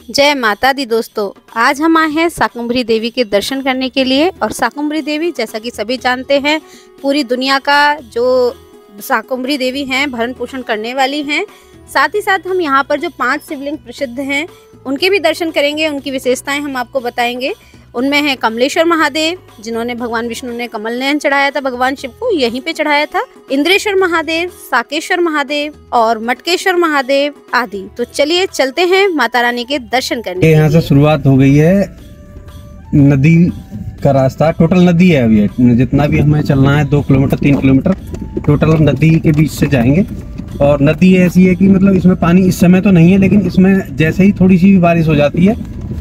जय माता दी दोस्तों, आज हम आए हैं शाकुंभरी देवी के दर्शन करने के लिए। और शाकुंभरी देवी जैसा कि सभी जानते हैं पूरी दुनिया का जो शाकुंभरी देवी हैं भरण पोषण करने वाली हैं। साथ ही साथ हम यहाँ पर जो 5 शिवलिंग प्रसिद्ध हैं उनके भी दर्शन करेंगे, उनकी विशेषताएं हम आपको बताएंगे। उनमें है कमलेश्वर महादेव, जिन्होंने भगवान विष्णु ने कमल नयन चढ़ाया था भगवान शिव को, यहीं पे चढ़ाया था। इंद्रेश्वर महादेव, साकेश्वर महादेव और मटकेश्वर महादेव आदि। तो चलिए चलते हैं माता रानी के दर्शन करने। यहाँ से शुरुआत हो गई है नदी का रास्ता। टोटल नदी है अभी, जितना भी हमें चलना है 2 किलोमीटर 3 किलोमीटर टोटल नदी के बीच से जाएंगे। और नदी ऐसी है कि मतलब इसमें पानी इस समय तो नहीं है, लेकिन इसमें जैसे ही थोड़ी सी भी बारिश हो जाती है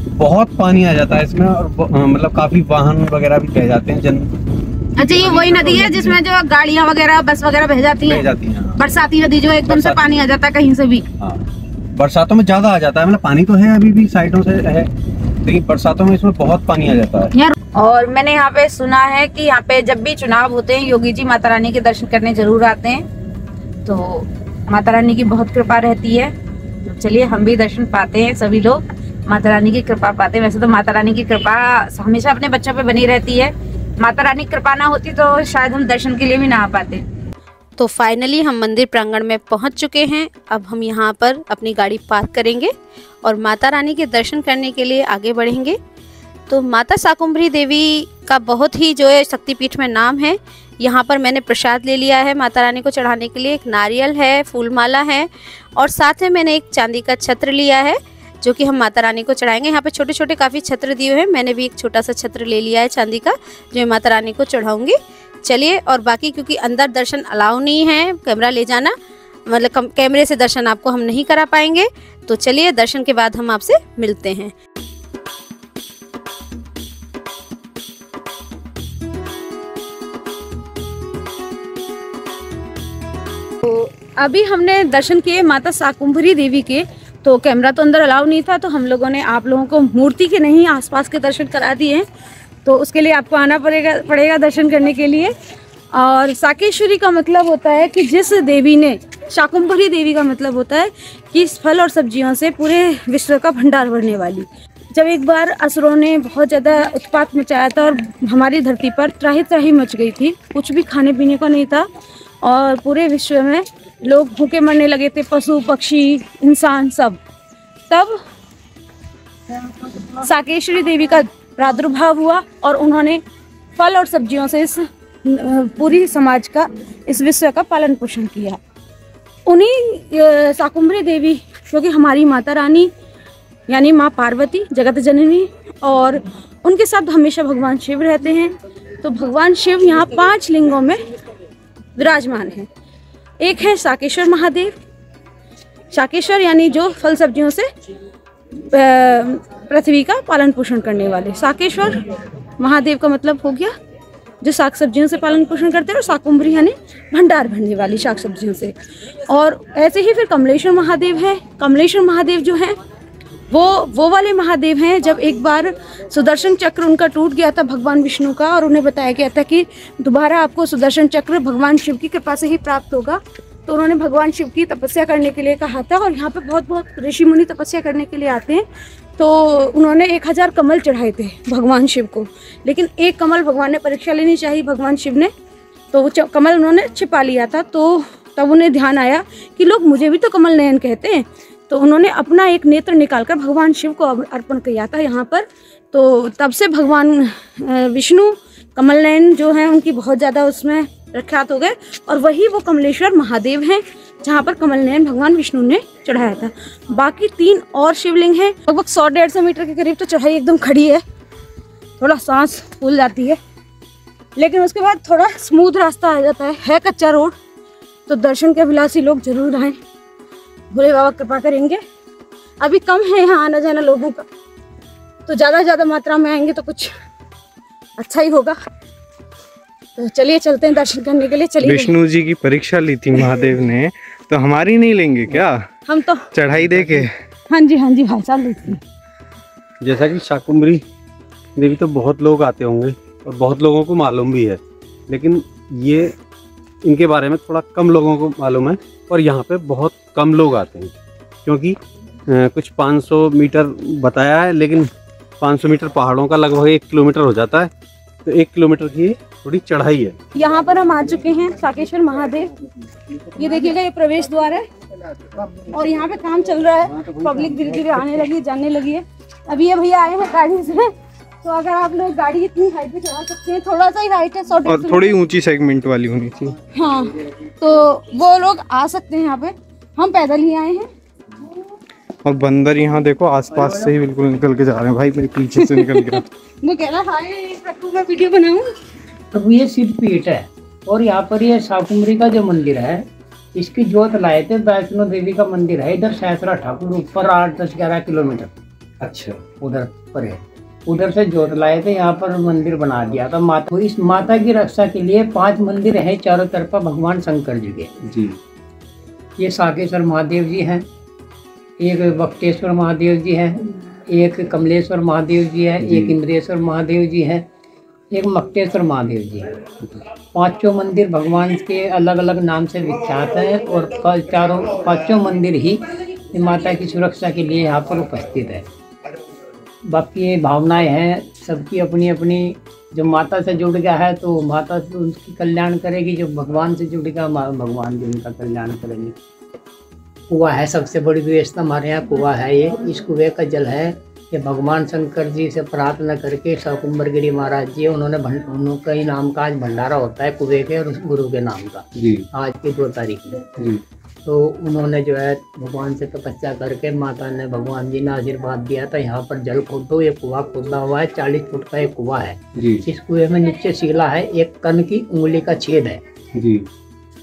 बहुत पानी आ जाता है इसमें। और मतलब काफी वाहन वगैरह भी बह जाते हैं अच्छा, ये वही नदी है जिसमें जो गाड़ियाँ वगैरह बस वगैरह बह जाती हैं? बरसाती नदी जो एकदम से पानी आ जाता है कहीं से भी। बरसातों में ज्यादा आ जाता है, मतलब पानी तो है अभी भी साइडों से है, लेकिन बरसातों में इसमें बहुत पानी आ जाता है। और मैंने यहाँ पे सुना है कि यहाँ पे जब भी चुनाव होते हैं योगी जी माता रानी के दर्शन करने जरूर आते हैं, तो माता रानी की बहुत कृपा रहती है। तो चलिए हम भी दर्शन पाते हैं, सभी लोग माता रानी की कृपा पाते हैं। वैसे तो माता रानी की कृपा हमेशा अपने बच्चों पे बनी रहती है, माता रानी की कृपा ना होती तो शायद हम दर्शन के लिए भी ना आ पाते। तो फाइनली हम मंदिर प्रांगण में पहुंच चुके हैं। अब हम यहां पर अपनी गाड़ी पार्क करेंगे और माता रानी के दर्शन करने के लिए आगे बढ़ेंगे। तो माता शाकुंभरी देवी का बहुत ही जो है शक्तिपीठ में नाम है। यहाँ पर मैंने प्रसाद ले लिया है माता रानी को चढ़ाने के लिए। एक नारियल है, फूलमाला है और साथ में मैंने एक चांदी का छत्र लिया है जो कि हम माता रानी को चढ़ाएंगे। यहाँ पे छोटे छोटे काफ़ी छत्र दिए हुए हैं, मैंने भी एक छोटा सा छत्र ले लिया है चांदी का जो मैं माता रानी को चढ़ाऊंगी। चलिए, और बाकी क्योंकि अंदर दर्शन अलाउ नहीं है कैमरा ले जाना, मतलब कैमरे से दर्शन आपको हम नहीं करा पाएंगे। तो चलिए दर्शन के बाद हम आपसे मिलते हैं। तो अभी हमने दर्शन किए माता शाकुंभरी देवी के, तो कैमरा तो अंदर अलाउ नहीं था, तो हम लोगों ने आप लोगों को मूर्ति के नहीं आसपास के दर्शन करा दिए हैं। तो उसके लिए आपको आना पड़ेगा दर्शन करने के लिए। और साकेश्वरी का मतलब होता है कि जिस देवी ने, शाकुंभरी देवी का मतलब होता है कि फल और सब्जियों से पूरे विश्व का भंडार भरने वाली। जब एक बार असुरों ने बहुत ज़्यादा उत्पात मचाया था और हमारी धरती पर त्राही त्राही मच गई थी, कुछ भी खाने पीने को नहीं था और पूरे विश्व में लोग भूखे मरने लगे थे, पशु पक्षी इंसान सब। तब साकेश्वरी देवी का प्रादुर्भाव हुआ और उन्होंने फल और सब्जियों से इस पूरी समाज का, इस विश्व का पालन पोषण किया। उन्हीं शाकुंभरी देवी जो कि हमारी माता रानी यानी माँ पार्वती जगत जननी, और उनके साथ हमेशा भगवान शिव रहते हैं। तो भगवान शिव यहाँ 5 लिंगों में विराजमान है। एक है साकेश्वर महादेव, साकेश्वर यानी जो फल सब्जियों से पृथ्वी का पालन पोषण करने वाले। साकेश्वर महादेव का मतलब हो गया जो शाक सब्जियों से पालन पोषण करते हैं, और शाकुंभरी यानी भंडार भरने वाली शाक सब्जियों से। और ऐसे ही फिर कमलेश्वर महादेव है। कमलेश्वर महादेव जो है वो वाले महादेव हैं जब एक बार सुदर्शन चक्र उनका टूट गया था भगवान विष्णु का, और उन्हें बताया गया था कि दोबारा आपको सुदर्शन चक्र भगवान शिव की कृपा से ही प्राप्त होगा। तो उन्होंने भगवान शिव की तपस्या करने के लिए कहा था, और यहाँ पे बहुत ऋषि मुनि तपस्या करने के लिए आते हैं। तो उन्होंने 1000 कमल चढ़ाए थे भगवान शिव को, लेकिन एक कमल भगवान ने परीक्षा लेनी चाहिए भगवान शिव ने, तो वो कमल उन्होंने छिपा लिया था। तो तब उन्हें ध्यान आया कि लोग मुझे भी तो कमल नयन कहते हैं, तो उन्होंने अपना एक नेत्र निकालकर भगवान शिव को अर्पण किया था यहाँ पर। तो तब से भगवान विष्णु कमल नयन जो हैं उनकी बहुत ज़्यादा उसमें प्रख्यात हो गए, और वही वो कमलेश्वर महादेव हैं जहाँ पर कमल नयन भगवान विष्णु ने चढ़ाया था। बाकी 3 और शिवलिंग हैं। लगभग 100-150 मीटर के करीब तो चढ़ाई एकदम खड़ी है, थोड़ा सांस फूल जाती है, लेकिन उसके बाद थोड़ा स्मूथ रास्ता आ जाता है कच्चा रोड। तो दर्शन के अभिलाषी लोग जरूर आएँ, भोले बाबा कृपा करेंगे। अभी कम है यहाँ आना जाना लोगों का, तो ज़्यादा मात्रा में आएंगे तो कुछ अच्छा ही होगा। तो चलिए चलते हैं दर्शन करने के लिए। चलिए, विष्णु जी की परीक्षा ली थी महादेव ने, तो हमारी नहीं लेंगे क्या? हम तो चढ़ाई देके। हाँ जी भाई साहब लेती। जैसा कि शाकुंभरी देवी तो बहुत लोग आते होंगे और बहुत लोगों को मालूम भी है, लेकिन ये इनके बारे में थोड़ा कम लोगों को मालूम है। और यहाँ पे बहुत कम लोग आते हैं क्योंकि कुछ 500 मीटर बताया है, लेकिन 500 मीटर पहाड़ों का लगभग 1 किलोमीटर हो जाता है, तो 1 किलोमीटर की थोड़ी चढ़ाई है। यहाँ पर हम आ चुके हैं साकेश्वर महादेव। ये देखिएगा, ये प्रवेश द्वार है और यहाँ पे काम चल रहा है। पब्लिक धीरे धीरे आने लगी, जानने लगी है। अभी ये भैया आए हैं गाड़ी से, तो अगर आप लोग गाड़ी इतनी हाइट पे चढ़ा सकते हैं, थोड़ा सा ही हाइट है, 100 और थोड़ी ऊंची सेगमेंट वाली होनी चाहिए। हाँ, तो वो लोग आ सकते हैं यहाँ पे। हम पैदल ही आए हैं। और बंदर यहाँ देखो आसपास से ही बिल्कुल निकल के जा रहे हैं। भाई मेरे पीछे से निकल गया। वो कह रहा हाय प्रभु, मैं वीडियो बनाऊं। तो ये सिद्धपीठ है और यहाँ पर ये शाकुंभरी का जो मंदिर है, इसकी जोत लाए थे। वैष्णो देवी का मंदिर है इधर सहस्रा ठाकुर, ऊपर 8-10-11 किलोमीटर अच्छा, उधर पर है। उधर से जोत लाए थे, यहाँ पर मंदिर बना दिया था माता। तो इस माता की रक्षा के लिए 5 मंदिर हैं चारों तरफ भगवान शंकर जी के। जी, ये साकेश्वर महादेव जी हैं, एक बक्टेश्वर महादेव जी हैं, एक कमलेश्वर महादेव जी है, एक इंद्रेश्वर महादेव जी है, एक मक्तेश्वर महादेव जी है। 5 मंदिर भगवान के अलग अलग नाम से विख्यात है और 5 मंदिर ही माता की सुरक्षा के लिए यहाँ पर उपस्थित है। बाकी भावनाएं हैं सबकी अपनी अपनी। जो माता से जुड़ गया है तो माता उसकी कल्याण करेगी, जो भगवान से जुड़ गया भगवान भी उनका कल्याण करेंगे। कुआं है, सबसे बड़ी व्यवस्था हमारे यहाँ कुआं है। ये इस कुएं का जल है, ये भगवान शंकर जी से प्रार्थना करके शाकुंभरी महाराज जी उन्होंने उनका ही नाम का आज भंडारा होता है कुएं के और उस गुरु के नाम का जी, आज की 2 तारीख में। जी, तो उन्होंने जो है भगवान से तपस्या करके माता ने, भगवान जी ने आशीर्वाद दिया था यहाँ पर जल खोदो। ये कुआं खोदा हुआ है, 40 फुट का एक कुआं है जी, इस कुएं में नीचे शिला है, एक कण की उंगली का छेद है जी,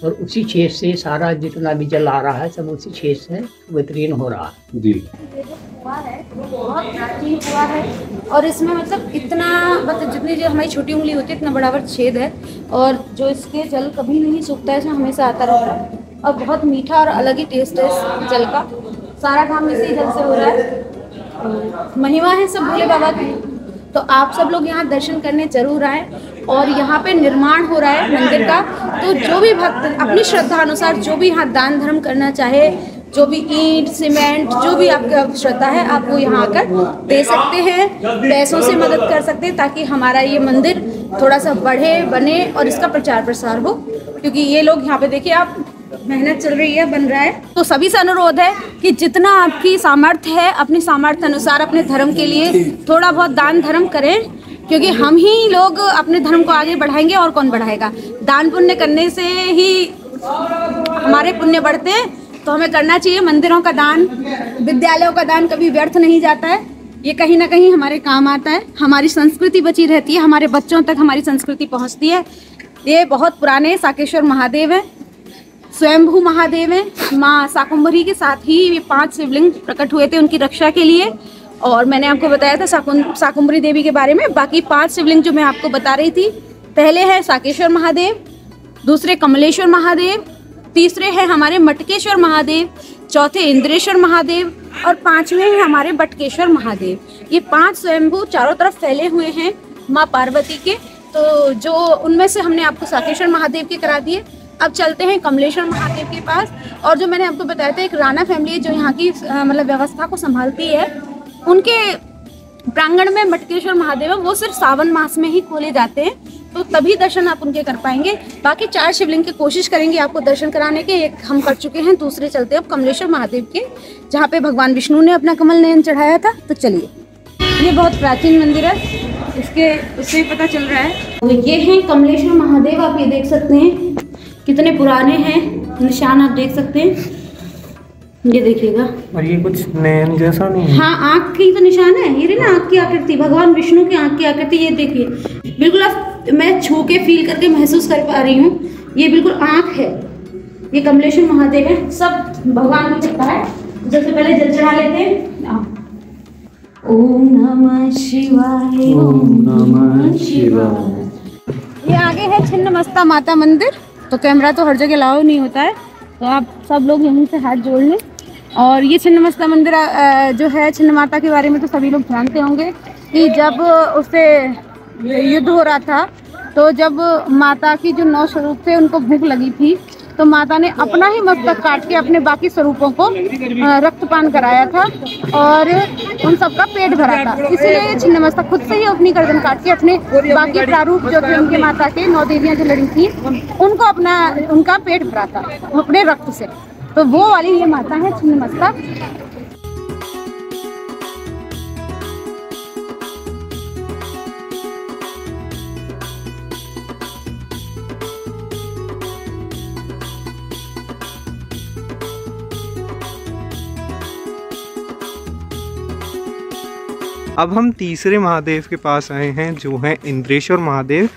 और उसी छेद से सारा जितना भी जल आ रहा है सब उसी छेद से वितरण हो रहा है। जी। कुआं है वो बहुत प्राचीन कुआं है और इसमें मतलब इतना, मतलब जितनी जो हमारी छोटी उंगली होती है इतना बराबर छेद है और जो इसके जल कभी नहीं सूखता है, इसमें हमेशा आता रहता है और बहुत मीठा और अलग ही टेस्ट है इस जल का। सारा काम इसी जल से हो रहा है। महिमा है सब भोले बाबा की, तो आप सब लोग यहाँ दर्शन करने जरूर आए। और यहाँ पे निर्माण हो रहा है मंदिर का, तो जो भी भक्त अपनी श्रद्धा अनुसार जो भी यहाँ दान धर्म करना चाहे, जो भी ईंट सीमेंट जो भी आपका श्रद्धा है, आप वो यहाँ आकर दे सकते हैं, पैसों से मदद कर सकते हैं, ताकि हमारा ये मंदिर थोड़ा सा बढ़े बने और इसका प्रचार प्रसार हो। क्योंकि ये लोग यहाँ पे देखिए, आप मेहनत चल रही है, बन रहा है। तो सभी से अनुरोध है कि जितना आपकी सामर्थ्य है, अपनी सामर्थ्य अनुसार अपने धर्म के लिए थोड़ा बहुत दान धर्म करें, क्योंकि हम ही लोग अपने धर्म को आगे बढ़ाएंगे और कौन बढ़ाएगा। दान पुण्य करने से ही हमारे पुण्य बढ़ते हैं, तो हमें करना चाहिए। मंदिरों का दान, विद्यालयों का दान कभी व्यर्थ नहीं जाता है, ये कहीं ना कहीं हमारे काम आता है। हमारी संस्कृति बची रहती है, हमारे बच्चों तक हमारी संस्कृति पहुंचती है। ये बहुत पुराने साकेश्वर महादेव हैं, स्वयंभू महादेव हैं। माँ शाकुंभरी के साथ ही ये 5 शिवलिंग प्रकट हुए थे उनकी रक्षा के लिए। और मैंने आपको बताया था शाकुंभरी देवी के बारे में। बाकी 5 शिवलिंग जो मैं आपको बता रही थी, पहले है साकेश्वर महादेव, दूसरे कमलेश्वर महादेव, तीसरे है हमारे मटकेश्वर महादेव, चौथे इंद्रेश्वर महादेव और 5वें हैं हमारे बटकेश्वर महादेव। ये 5 स्वयंभू चारों तरफ फैले हुए हैं माँ पार्वती के। तो जो उनमें से हमने आपको साकेश्वर महादेव के करा दिए। अब चलते हैं कमलेश्वर महादेव के पास। और जो मैंने आपको बताया था, एक राणा फैमिली है जो यहाँ की मतलब व्यवस्था को संभालती है, उनके प्रांगण में मटकेश्वर महादेव है, वो सिर्फ सावन मास में ही खोले जाते हैं, तो तभी दर्शन आप उनके कर पाएंगे। बाकी 4 शिवलिंग की कोशिश करेंगे आपको दर्शन कराने के, एक हम कर चुके हैं, दूसरे चलते हैं अब कमलेश्वर महादेव के, जहाँ पे भगवान विष्णु ने अपना कमल नयन चढ़ाया था। तो चलिए, ये बहुत प्राचीन मंदिर है, इसके उससे पता चल रहा है। तो ये हैं कमलेश्वर महादेव, आप ये देख सकते हैं कितने पुराने हैं, निशान आप देख सकते हैं, ये देखिएगा। और ये कुछ नयन जैसा नहीं है? हाँ, आँख की तो निशान है, ये ना आँख की आकृति, भगवान विष्णु की आँख की आकृति, ये देखिए बिल्कुल। आप मैं छू के फील करके महसूस कर पा रही हूँ, ये बिल्कुल आँख है। ये कमलेश्वर महादेव है, सब भगवान को चढ़ता है। सबसे पहले जल चढ़ा लेते हैं। ओम नमः शिवाय, ओम नमः शिवाय। ये आगे है छिन्नमस्ता माता मंदिर। तो कैमरा तो हर जगह अलाउ नहीं होता है, तो आप सब लोग यहीं से हाथ जोड़ लें। और ये छिन्नमस्ता मंदिर जो है, छिन्न माता के बारे में तो सभी लोग जानते होंगे कि जब उससे युद्ध हो रहा था, तो जब माता की जो 9 स्वरूप थे उनको भूख लगी थी, तो माता ने अपना ही मस्तक काट के अपने बाकी स्वरूपों को रक्तपान कराया था और उन सबका पेट भरा था। इसीलिए ये छिन्न मस्तक खुद से ही अपनी गर्दन काट के अपने बाकी प्रारूप जो थे उनके माता के 9 देवियां जो लड़ी थी उनको उनका पेट भरा था अपने रक्त से। तो वो वाली ये माता है छिन्न मस्तक। अब हम तीसरे महादेव के पास आए हैं जो हैं इंद्रेश्वर महादेव,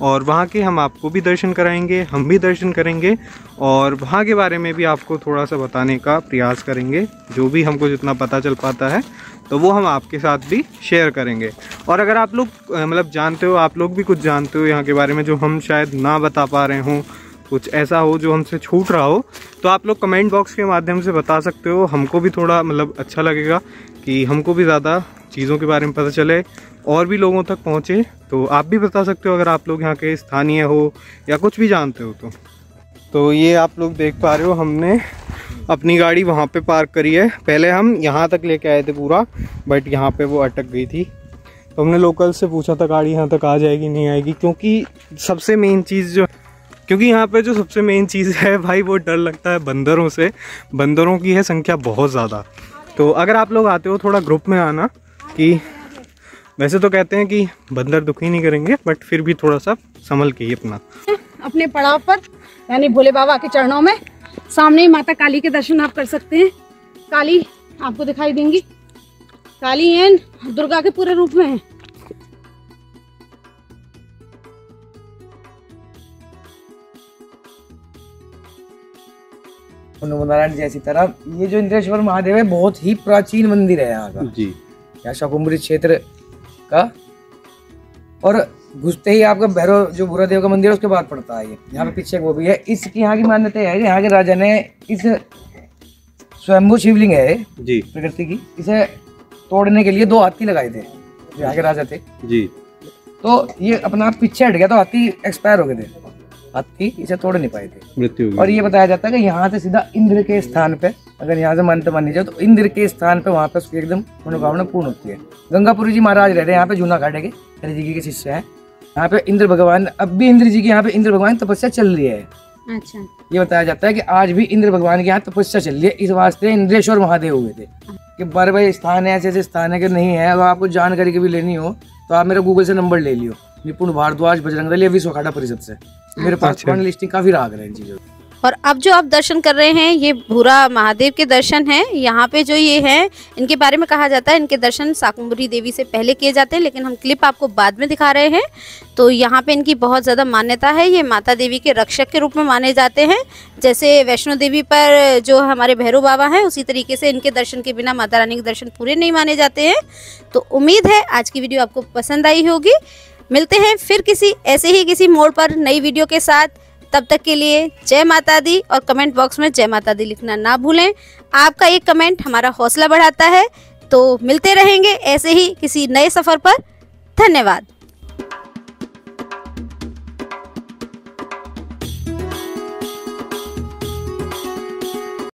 और वहाँ के हम आपको भी दर्शन कराएंगे, हम भी दर्शन करेंगे और वहाँ के बारे में भी आपको थोड़ा सा बताने का प्रयास करेंगे। जो भी हमको जितना पता चल पाता है तो वो हम आपके साथ भी शेयर करेंगे। और अगर आप लोग मतलब जानते हो, आप लोग भी कुछ जानते हो यहाँ के बारे में जो हम शायद ना बता पा रहे हों, कुछ ऐसा हो जो हमसे छूट रहा हो, तो आप लोग कमेंट बॉक्स के माध्यम से बता सकते हो। हमको भी थोड़ा मतलब अच्छा लगेगा कि हमको भी ज़्यादा चीज़ों के बारे में पता चले और भी लोगों तक पहुँचे। तो आप भी बता सकते हो अगर आप लोग यहाँ के स्थानीय हो या कुछ भी जानते हो तो ये आप लोग देख पा रहे हो, हमने अपनी गाड़ी वहाँ पे पार्क करी है। पहले हम यहाँ तक लेके आए थे पूरा, बट यहाँ पे वो अटक गई थी। तो हमने लोकल से पूछा था गाड़ी यहाँ तक आ जाएगी नहीं आएगी, क्योंकि सबसे मेन चीज़ यहाँ पे जो सबसे मेन चीज़ है भाई, वो डर लगता है बंदरों से। बंदरों की है संख्या बहुत ज़्यादा। तो अगर आप लोग आते हो थोड़ा ग्रुप में आना, कि वैसे तो कहते हैं कि बंदर दुखी नहीं करेंगे, बट फिर भी थोड़ा सा संभल के ही अपने पड़ाव पर यानी भोले बाबा के चरणों में सामने ही माता काली के दर्शन आप कर सकते हैं। काली आपको दिखाई देंगी, काली एंड दुर्गा के पूरे रूप में है। नारायण जय सीताराम। ये जो इंद्रेश्वर महादेव है बहुत ही प्राचीन मंदिर है यहाँ का जी, यहाँ शाकुंभरी क्षेत्र का। और घुसते ही आपका भैरव जो भूरादेव का मंदिर है उसके बाद पड़ता है। ये यहाँ पे पीछे वो भी है। इसकी यहाँ की मान्यता है कि यहाँ के राजा ने इस स्वयंभू शिवलिंग है जी प्रकृति की, इसे तोड़ने के लिए 2 हाथी लगाए थे यहाँ के राजा थे जी। तो ये अपना पीछे हट गया तो हाथी एक्सपायर हो गए थे, हाथी इसे तोड़ नहीं पाए थे, मृत्यु हो गई। और ये बताया जाता है कि यहाँ से सीधा इंद्र के स्थान पे, अगर यहाँ से मान्यता मानी जाए तो इंद्र के स्थान पे वहाँ पे उसकी एकदम मनोकामना पूर्ण होती है। गंगापुरी जी महाराज रह रहे हैं यहाँ पे, जूना घाटे के हरि जी के शिष्य है। यहाँ पे इंद्र भगवान, अब भी इंद्र जी की यहाँ पे इंद्र भगवान तपस्या चल रही है। अच्छा, ये बताया जाता है कि आज भी इंद्र भगवान के यहाँ तपस्या चल रही है। इस वास्ते इंद्रेश्वर महादेव हुए थे कि बार बार स्थान है, ऐसे ऐसे स्थान है कि नहीं है। अगर आपको जानकारी की भी लेनी हो तो आप मेरा गूगल से नंबर ले लियो, निपुण भारद्वाज बजरंग दल या विश्व अखाड़ा परिषद से। मेरे पास लिस्टिंग काफी राग है इन चीजों। और अब जो आप दर्शन कर रहे हैं ये भूरा महादेव के दर्शन हैं। यहाँ पे जो ये हैं इनके बारे में कहा जाता है इनके दर्शन शाकुंभरी देवी से पहले किए जाते हैं, लेकिन हम क्लिप आपको बाद में दिखा रहे हैं। तो यहाँ पे इनकी बहुत ज़्यादा मान्यता है। ये माता देवी के रक्षक के रूप में माने जाते हैं। जैसे वैष्णो देवी पर जो हमारे भैरव बाबा हैं उसी तरीके से इनके दर्शन के बिना माता रानी के दर्शन पूरे नहीं माने जाते हैं। तो उम्मीद है आज की वीडियो आपको पसंद आई होगी। मिलते हैं फिर किसी ऐसे ही किसी मोड़ पर नई वीडियो के साथ। तब तक के लिए जय माता दी, और कमेंट बॉक्स में जय माता दी लिखना ना भूलें। आपका एक कमेंट हमारा हौसला बढ़ाता है। तो मिलते रहेंगे ऐसे ही किसी नए सफर पर। धन्यवाद।